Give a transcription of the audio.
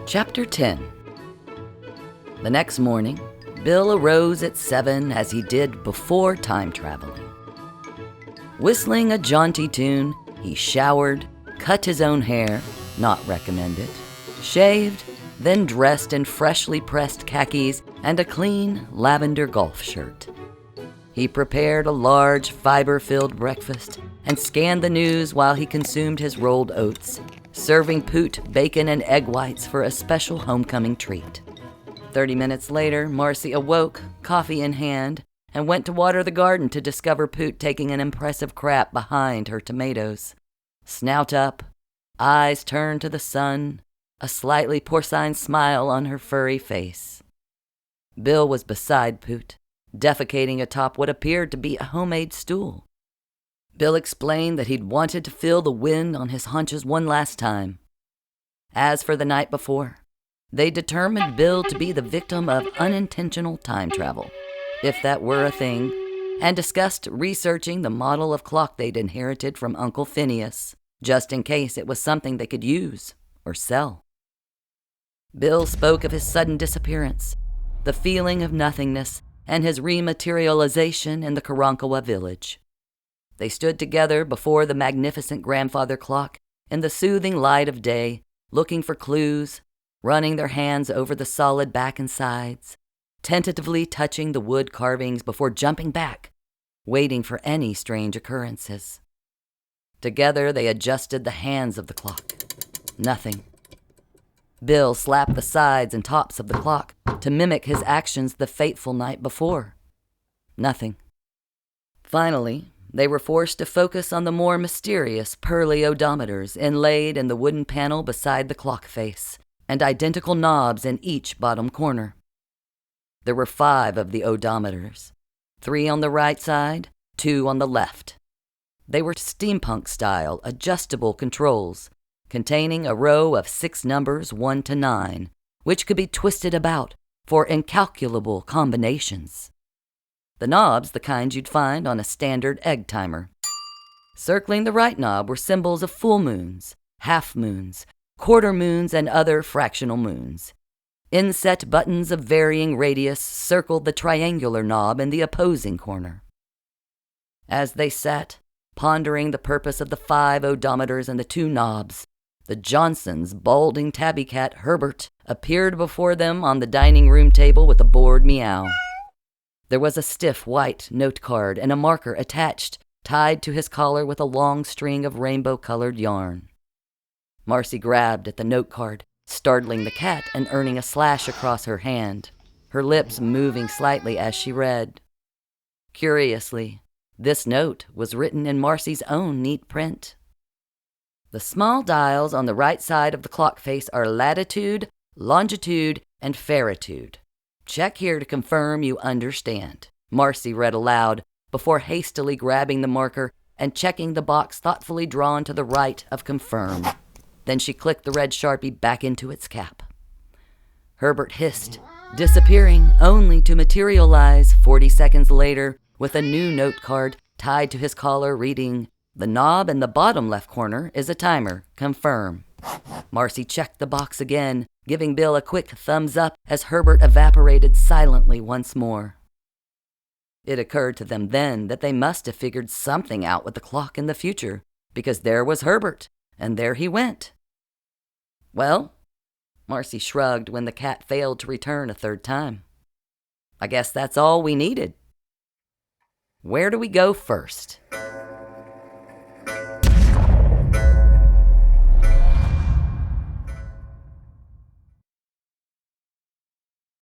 Chapter 10. The next morning, Bill arose at 7 as he did before time traveling. Whistling a jaunty tune, he showered, cut his own hair, not recommended, shaved, then dressed in freshly pressed khakis and a clean lavender golf shirt. He prepared a large, fiber-filled breakfast and scanned the news while he consumed his rolled oats, serving Poot bacon and egg whites for a special homecoming treat. 30 minutes later, Marci awoke, coffee in hand, and went to water the garden to discover Poot taking an impressive crap behind her tomatoes. Snout up, eyes turned to the sun, a slightly porcine smile on her furry face. Bill was beside Poot, defecating atop what appeared to be a homemade stool. Bill explained that he'd wanted to feel the wind on his haunches one last time. As for the night before, they determined Bill to be the victim of unintentional time travel, if that were a thing, and discussed researching the model of clock they'd inherited from Uncle Phinneus, just in case it was something they could use or sell. Bill spoke of his sudden disappearance, the feeling of nothingness, and his rematerialization in the Karankawa village. They stood together before the magnificent grandfather clock in the soothing light of day, looking for clues, running their hands over the solid back and sides, tentatively touching the wood carvings before jumping back, waiting for any strange occurrences. Together they adjusted the hands of the clock. Nothing. Bill slapped the sides and tops of the clock to mimic his actions the fateful night before. Nothing. Finally, they were forced to focus on the more mysterious pearly odometers inlaid in the wooden panel beside the clock face, and identical knobs in each bottom corner. There were 5 of the odometers, 3 on the right side, 2 on the left. They were steampunk-style adjustable controls, containing a row of 6 numbers 1 to 9, which could be twisted about for incalculable combinations. The knobs, the kind you'd find on a standard egg timer. Circling the right knob were symbols of full moons, half moons, quarter moons, and other fractional moons. Inset buttons of varying radius circled the triangular knob in the opposing corner. As they sat, pondering the purpose of the 5 odometers and the 2 knobs, the Johnsons' balding tabby cat, Herbert, appeared before them on the dining room table with a bored meow. There was a stiff white note card and a marker attached, tied to his collar with a long string of rainbow-colored yarn. Marci grabbed at the note card, startling the cat and earning a slash across her hand, her lips moving slightly as she read. Curiously, this note was written in Marci's own neat print. The small dials on the right side of the clock face are latitude, longitude, and faritude. Check here to confirm you understand, Marci read aloud before hastily grabbing the marker and checking the box thoughtfully drawn to the right of confirm. Then she clicked the red Sharpie back into its cap. Herbert hissed, disappearing only to materialize 40 seconds later with a new note card tied to his collar reading, "The knob in the bottom left corner is a timer. Confirm." Marci checked the box again, giving Bill a quick thumbs up as Herbert evaporated silently once more. It occurred to them then that they must have figured something out with the clock in the future, because there was Herbert, and there he went. "Well," Marci shrugged when the cat failed to return a 3rd time. "I guess that's all we needed. Where do we go first?"